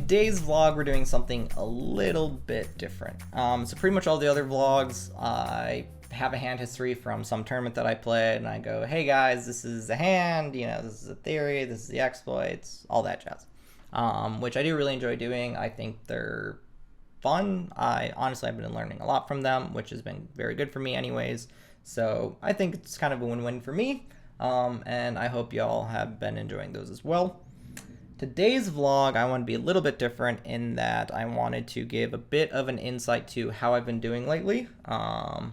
today's vlog, we're doing something a little bit different. So pretty much all the other vlogs, I have a hand history from some tournament that I played, and I go, hey guys, this is the hand, you know, this is the theory, this is the exploits, all that jazz. Which I do really enjoy doing. I think they're fun. I honestly have been learning a lot from them, which has been very good for me anyways. So I think it's kind of a win-win for me, and I hope y'all have been enjoying those as well. Today's vlog, I want to be a little bit different in that I wanted to give a bit of an insight to how I've been doing lately. A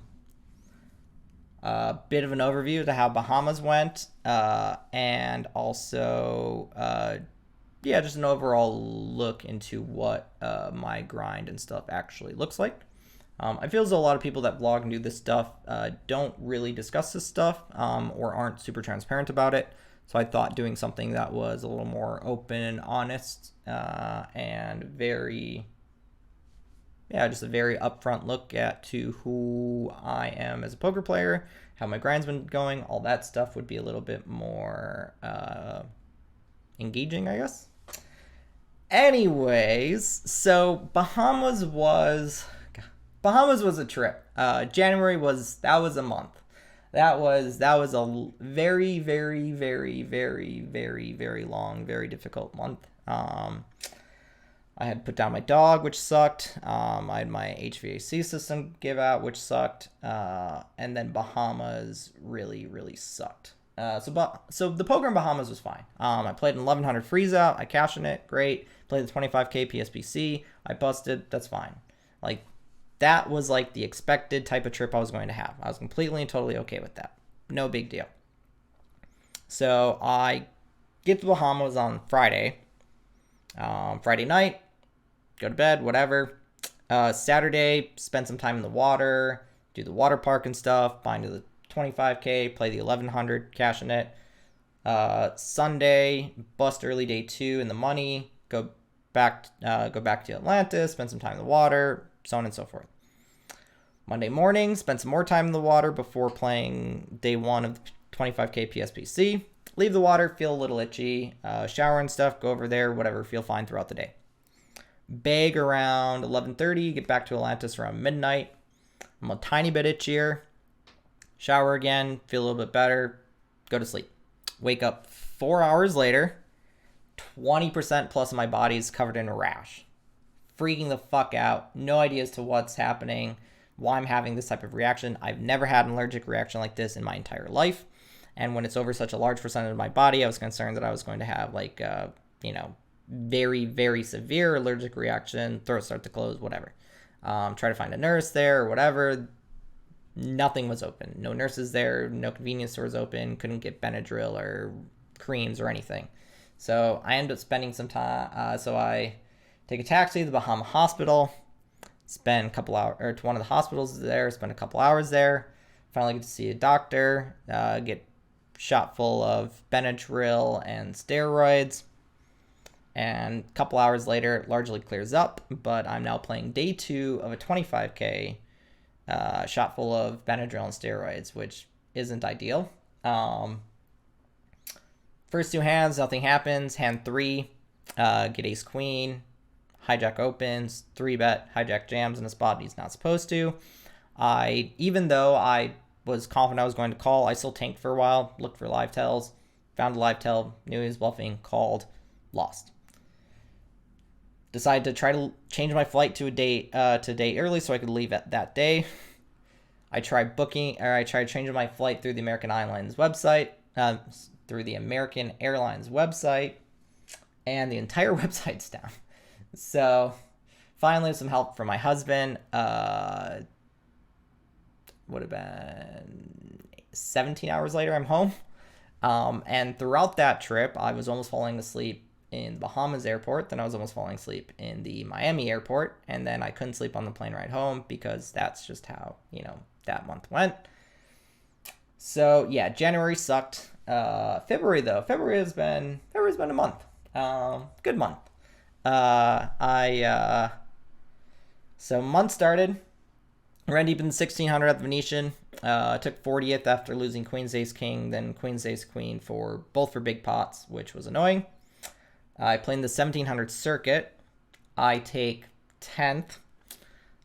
bit of an overview to how Bahamas went, and also, yeah, just an overall look into what my grind and stuff actually looks like. I feel as though a lot of people that vlog and do this stuff don't really discuss this stuff or aren't super transparent about it. So I thought doing something that was a little more open and honest and very, yeah, just a very upfront look to who I am as a poker player, how my grind's been going, all that stuff would be a little bit more engaging, I guess. Anyways, so Bahamas was a trip. January was a month. That was a very, very, very, very, very, very long, very difficult month. I had put down my dog, which sucked. I had my HVAC system give out, which sucked. And then Bahamas really, really sucked. So the poker in Bahamas was fine. I played an 1100 freeze out. I cashed in it. Great. Played the 25K PSPC. I busted. That's fine. Like, that was like the expected type of trip I was going to have. I was completely and totally okay with that. No big deal. So I get to Bahamas on Friday. Friday night, go to bed, whatever. Saturday, spend some time in the water, do the water park and stuff, bind to the 25K, play the 1100, cash in it. Sunday, bust early day 2 in the money, go back to Atlantis, spend some time in the water, so on and so forth. Monday morning, spend some more time in the water before playing day 1 of the 25K PSPC. Leave the water, feel a little itchy, shower and stuff, go over there, whatever, feel fine throughout the day. Bag around 11:30, get back to Atlantis around midnight. I'm a tiny bit itchier. Shower again, feel a little bit better, go to sleep. Wake up 4 hours later, 20% plus of my body is covered in a rash. Freaking the fuck out. No idea as to what's happening, why I'm having this type of reaction. I've never had an allergic reaction like this in my entire life. And when it's over such a large percentage of my body, I was concerned that I was going to have like, very, very severe allergic reaction, throat start to close, whatever. Try to find a nurse there or whatever. Nothing was open. No nurses there. No convenience stores open. Couldn't get Benadryl or creams or anything. So I ended up spending some time. So I take a taxi to the Bahama hospital, spend a couple hours, or to one of the hospitals there, spend a couple hours there, finally get to see a doctor, get shot full of Benadryl and steroids, and a couple hours later, it largely clears up, but I'm now playing day 2 of a 25K, shot full of Benadryl and steroids, which isn't ideal. First 2 hands, nothing happens. Hand 3, get ace queen, hijack opens, 3-bet, hijack jams in a spot he's not supposed to. Even though I was confident I was going to call, I still tanked for a while, looked for live tells, found a live tell, knew he was bluffing, called, lost. Decided to try to change my flight to a day early so I could leave at that day. I tried changing my flight through the American Airlines website, and the entire website's down. So finally, with some help from my husband, would have been 17 hours later, I'm home. And throughout that trip, I was almost falling asleep in the Bahamas airport. Then I was almost falling asleep in the Miami airport. And then I couldn't sleep on the plane ride home because that's just how, that month went. So yeah, January sucked. February though, February's been a month. Good month. So month started. Ran deep in the 1600 at the Venetian. Took 40th after losing Queen's Ace King, then Queen's Ace Queen both for big pots, which was annoying. I played in the 1700 circuit, I take 10th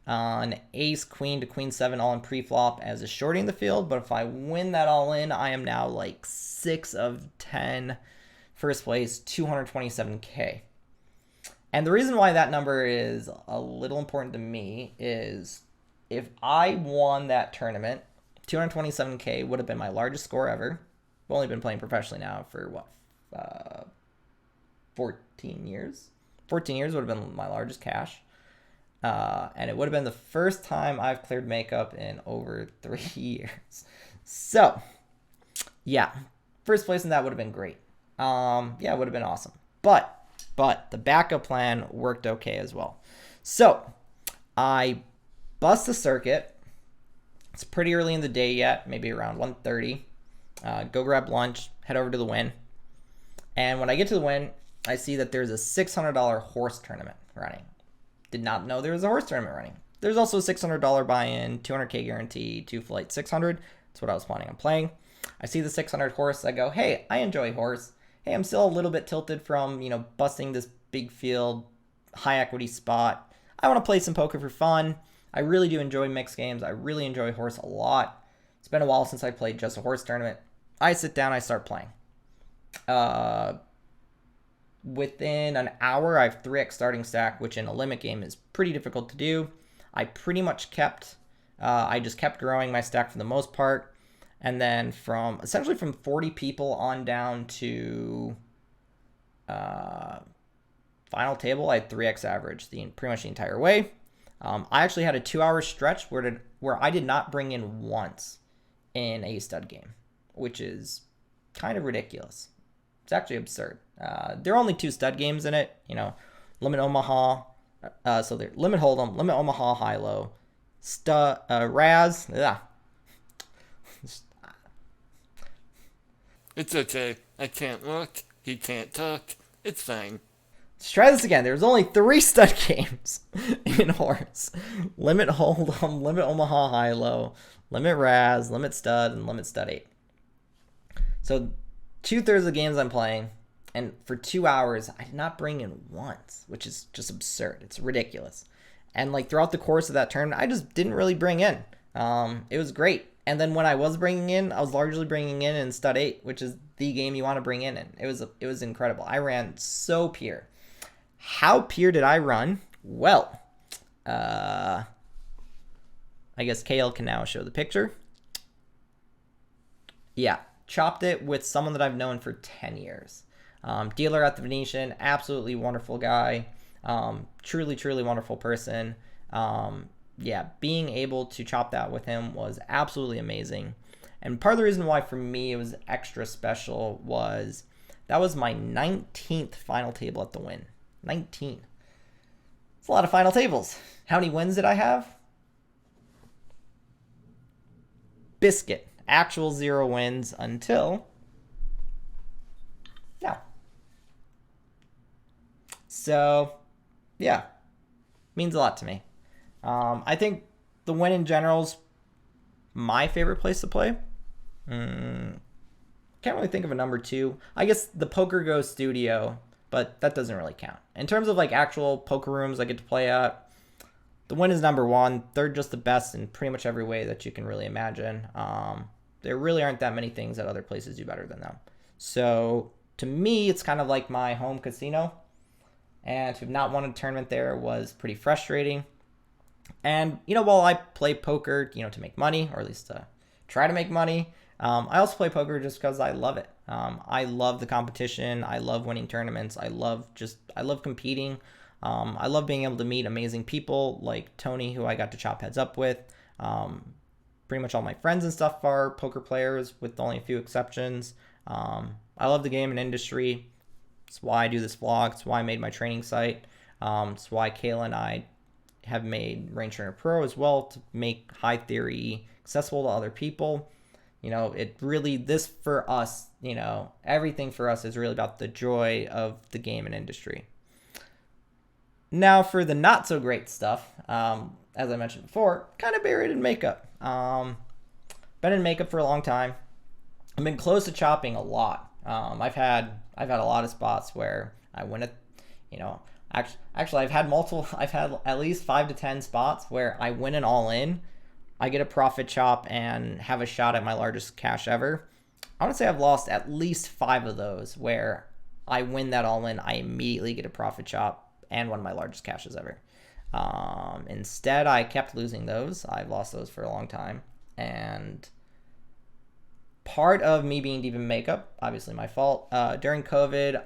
on ace, queen to queen 7 all in pre-flop as a shorting the field. But if I win that all in, I am now like 6 of 10. First place, 227K. And the reason why that number is a little important to me is if I won that tournament, 227K would have been my largest score ever. I've only been playing professionally now for what, 14 years? 14 years would have been my largest cash. And it would have been the first time I've cleared makeup in over 3 years. So, yeah, first place in that would have been great. Yeah, it would have been awesome. But the backup plan worked okay as well. So, I bust the circuit. It's pretty early in the day yet, maybe around 1:30. Go grab lunch, head over to the Wynn. And when I get to the Wynn, I see that there's a $600 horse tournament running. Did not know there was a horse tournament running. There's also a $600 buy-in, 200K guarantee, 2 flight 600. That's what I was planning on playing. I see the 600 horse. I go, hey, I enjoy horse. Hey, I'm still a little bit tilted from, busting this big field, high equity spot. I want to play some poker for fun. I really do enjoy mixed games. I really enjoy horse a lot. It's been a while since I played just a horse tournament. I sit down, I start playing. Within an hour, I have 3x starting stack, which in a limit game is pretty difficult to do. I pretty much I just kept growing my stack for the most part. And then essentially from 40 people on down to final table, I had 3x average pretty much the entire way. I actually had a 2-hour stretch where I did not bring in once in a stud game, which is kind of ridiculous. It's actually absurd. There are only 2 stud games in it, Limit Omaha. So they're Limit Hold'em, Limit Omaha High-Low, Raz. Ugh. It's okay. I can't look. He can't talk. It's fine. Let's try this again. There's only 3 stud games in horse. Limit Hold'em, Limit Omaha High-Low, Limit Raz, Limit Stud, and Limit Stud 8. So 2/3 of the games I'm playing, and for 2 hours, I did not bring in once, which is just absurd. It's ridiculous. And throughout the course of that tournament, I just didn't really bring in. It was great. And then when I was bringing in, I was largely bringing in Stud 8, which is the game you want to bring in. It was incredible. I ran so pure. How pure did I run? Well, I guess KL can now show the picture. Yeah, chopped it with someone that I've known for 10 years. Dealer at the Venetian, absolutely wonderful guy. Truly, truly wonderful person. Yeah, being able to chop that with him was absolutely amazing. And part of the reason why for me it was extra special was that was my 19th final table at the Wynn. 19. It's a lot of final tables. How many wins did I have? Biscuit. Actual 0 wins until now. So, yeah. Means a lot to me. I think the Wynn in general is my favorite place to play. Can't really think of a number 2. I guess the Poker Go studio, but that doesn't really count. In terms of actual poker rooms I get to play at, the Wynn is number 1. They're just the best in pretty much every way that you can really imagine. There really aren't that many things that other places do better than them. So to me, it's kind of like my home casino. And to have not won a tournament there was pretty frustrating. And, while I play poker, to make money, or at least to try to make money, I also play poker just because I love it. I love the competition. I love winning tournaments. I love competing. I love being able to meet amazing people like Tony, who I got to chop heads up with. Pretty much all my friends and stuff are poker players, with only a few exceptions. I love the game and industry. It's why I do this vlog. It's why I made my training site. It's why Kayla and I have made Range Trainer Pro as well, to make high theory accessible to other people. It really, this for us, everything for us is really about the joy of the game and industry. Now for the not so great stuff, as I mentioned before, kind of buried in makeup. Been in makeup for a long time. I've been close to chopping a lot. I've had a lot of spots where I win Actually, I've had multiple. I've had at least 5 to 10 spots where I win an all in, I get a profit chop and have a shot at my largest cash ever. I want to say I've lost at least 5 of those where I win that all in, I immediately get a profit chop and one of my largest cashes ever. Instead, I kept losing those. I've lost those for a long time, and part of me being deep in makeup, obviously my fault. During COVID,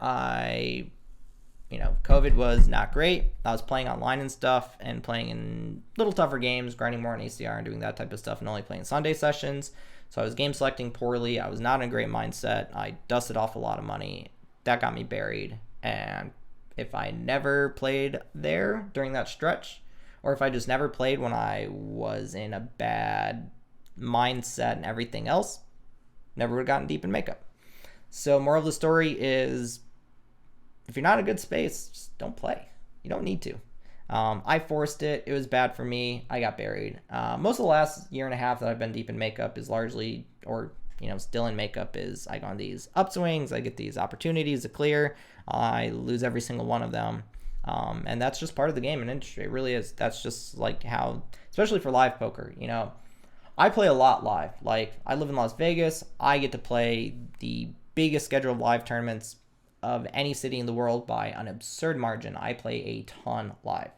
COVID was not great. I was playing online and stuff and playing in little tougher games, grinding more on ACR and doing that type of stuff, and only playing Sunday sessions. So I was game selecting poorly. I was not in a great mindset. I dusted off a lot of money. That got me buried. And if I never played there during that stretch, or if I just never played when I was in a bad mindset and everything else, never would have gotten deep in makeup. So moral of the story is, if you're not in a good space, just don't play. You don't need to. I forced it. It was bad for me. I got buried. Most of the last year and a half that I've been deep in makeup is largely, or still in makeup, is I go on these upswings. I get these opportunities to clear. I lose every single one of them. And that's just part of the game and industry. It really is. That's just like how, especially for live poker, I play a lot live. Like, I live in Las Vegas. I get to play the biggest schedule of live tournaments of any city in the world by an absurd margin. I play a ton live.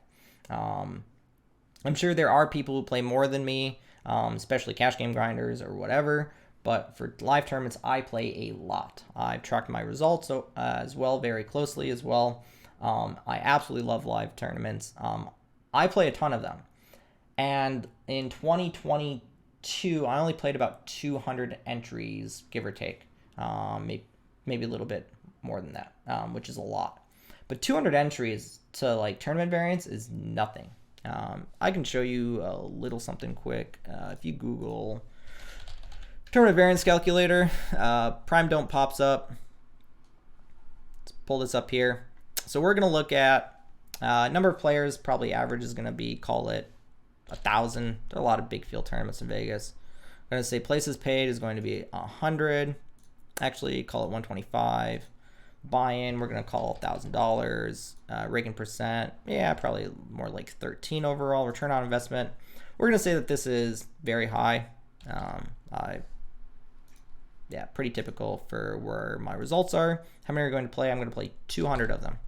I'm sure there are people who play more than me, especially cash game grinders or whatever. But for live tournaments, I play a lot. I've tracked my results as well, very closely as well. I absolutely love live tournaments. I play a ton of them. And in 2022, I only played about 200 entries, give or take. Maybe a little bit more than that, which is a lot. But 200 entries to like tournament variance is nothing. I can show you a little something quick. If you Google tournament variance calculator, prime don't pops up. Let's pull this up here. So we're going to look at number of players. Probably average is going to be, call it 1,000. There are a lot of big field tournaments in Vegas. I'm going to say places paid is going to be 100. Actually, call it 125. Buy-in, we're going to call $1,000. Raking percent, yeah, probably more like 13 overall. Return on investment, we're going to say that this is very high. Yeah, pretty typical for where my results are. How many are going to play? I'm going to play 200 of them.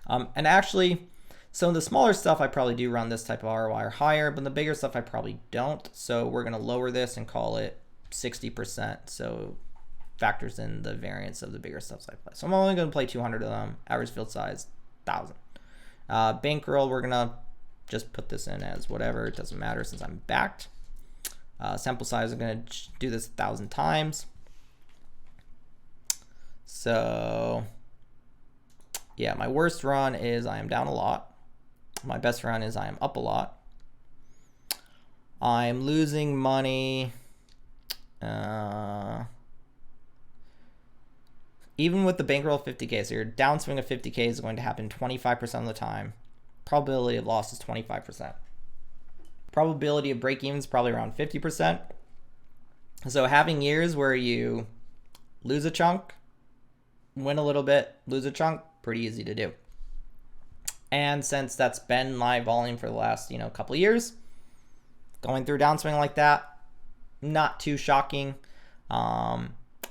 And actually, so the smaller stuff, I probably do run this type of ROI or higher, but the bigger stuff, I probably don't. So we're going to lower this and call it 60%. So factors in the variance of the bigger stuff I play. So I'm only going to play 200 of them. Average field size, 1,000. Bankroll, we're going to just put this in as whatever. It doesn't matter since I'm backed. Sample size, I'm going to do this 1,000 times. So yeah, my worst run is I am down a lot. My best run is I am up a lot. I'm losing money. Even with the bankroll 50K, so your downswing of 50K is going to happen 25% of the time. Probability of loss is 25%. Probability of break even is probably around 50%. So having years where you lose a chunk, win a little bit, lose a chunk, pretty easy to do. And since that's been my volume for the last, couple of years, going through downswing like that, not too shocking.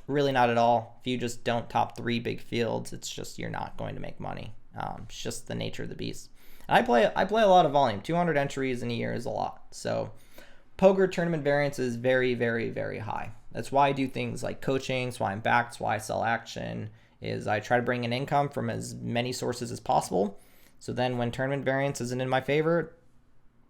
Really not at all. If you just don't top 3 big fields, it's just you're not going to make money. It's just the nature of the beast. And I play a lot of volume. 200 entries in a year is a lot. So poker tournament variance is very, very, very high. That's why I do things like coaching. That's why I'm back. That's why I sell action. Is I try to bring in income from as many sources as possible. So then when tournament variance isn't in my favor,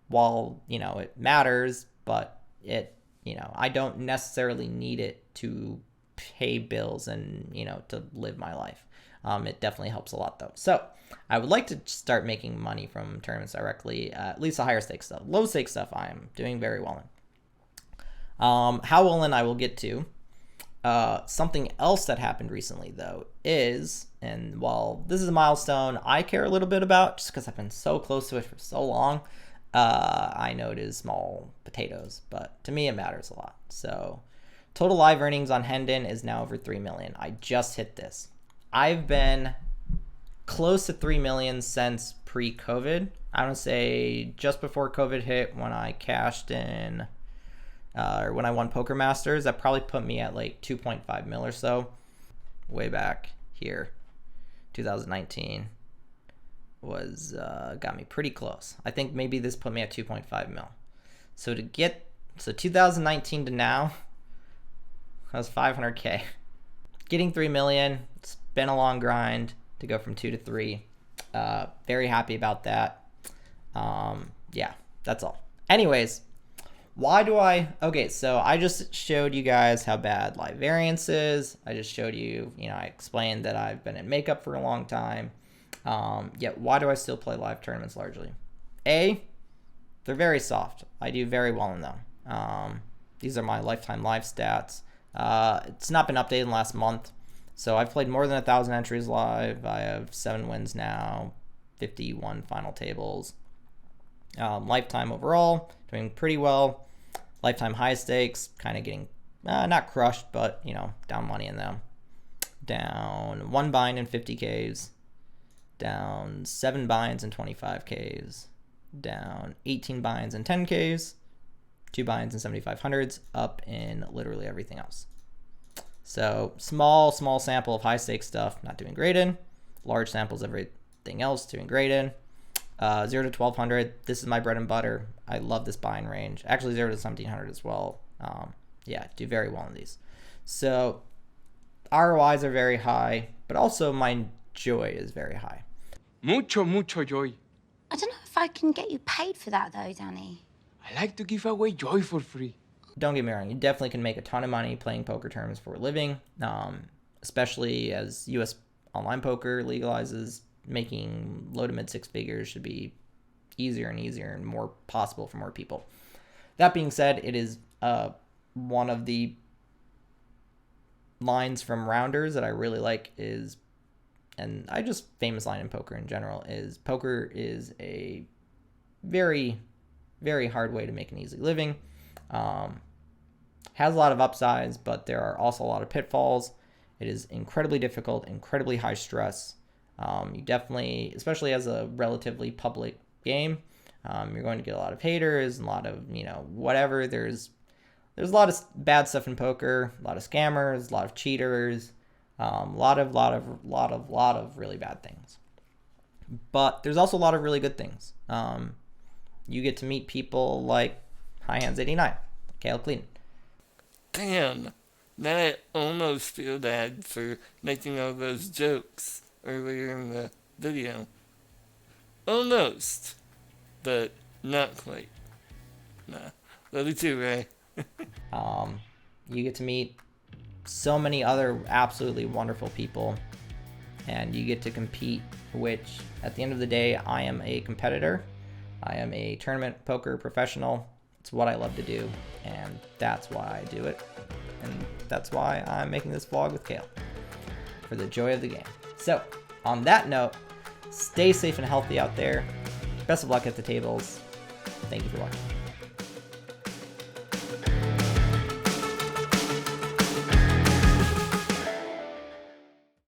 while it matters, but I don't necessarily need it to pay bills and to live my life. It definitely helps a lot though. So I would like to start making money from tournaments directly, at least the higher stakes stuff. Low stakes stuff I am doing very well in. How well in I will get to. Something else that happened recently though is, and while this is a milestone I care a little bit about just because I've been so close to it for so long, I know it is small potatoes, but to me it matters a lot. So total live earnings on Hendon is now over 3 million. I just hit this. I've been close to 3 million since pre-COVID. I want to say just before COVID hit, when I cashed in, or when I won Poker Masters, that probably put me at like 2.5 mil or so. Way back here, 2019 was got me pretty close. I think maybe this put me at 2.5 mil. So 2019 to now, that was 500K. Getting 3 million, it's been a long grind to go from 2 to 3. Very happy about that. Yeah, that's all. Anyways, okay, so I just showed you guys how bad live variance is. I just showed you, I explained that I've been in makeup for a long time. Yet why do I still play live tournaments largely? A, they're very soft. I do very well in them. These are my lifetime live stats. It's not been updated in the last month. So I've played more than 1,000 entries live. I have 7 wins now, 51 final tables. Lifetime overall, doing pretty well. Lifetime high stakes, kind of getting, not crushed, but, down money in them. Down 1 bind in 50Ks. Down 7 binds in 25Ks. Down 18 binds in 10Ks. 2 binds in 7,500s. Up in literally everything else. So small sample of high stakes stuff, not doing great in. Large samples of everything else, doing great in. 0 to 1,200, this is my bread and butter. I love this buying range. Actually 0 to 1,700 as well. Yeah, do very well in these. So ROIs are very high, but also my joy is very high. Mucho joy. I don't know if I can get you paid for that though, Danny. I like to give away joy for free. Don't get me wrong, you definitely can make a ton of money playing poker tournaments for a living, especially as US online poker legalizes. Making low to mid 6 figures should be easier and easier and more possible for more people. That being said, it is one of the lines from Rounders that I really like is, and I just famous line in poker in general, is poker is a very, very hard way to make an easy living. Has a lot of upsides, but there are also a lot of pitfalls. It is incredibly difficult, incredibly high stress. You definitely, especially as a relatively public game, you're going to get a lot of haters and a lot of, whatever. There's a lot of bad stuff in poker, a lot of scammers, a lot of cheaters, a lot of really bad things. But there's also a lot of really good things. You get to meet people like High Hands 89, Kale Clean. Damn, now I almost feel bad for making all those jokes earlier in the video. Almost, but not quite. Nah, love you too, Ray. You get to meet so many other absolutely wonderful people, and you get to compete, which at the end of the day, I am a competitor. I am a tournament poker professional. It's what I love to do, and that's why I do it. And that's why I'm making this vlog with Kale, for the joy of the game. So, on that note, stay safe and healthy out there. Best of luck at the tables. Thank you for watching.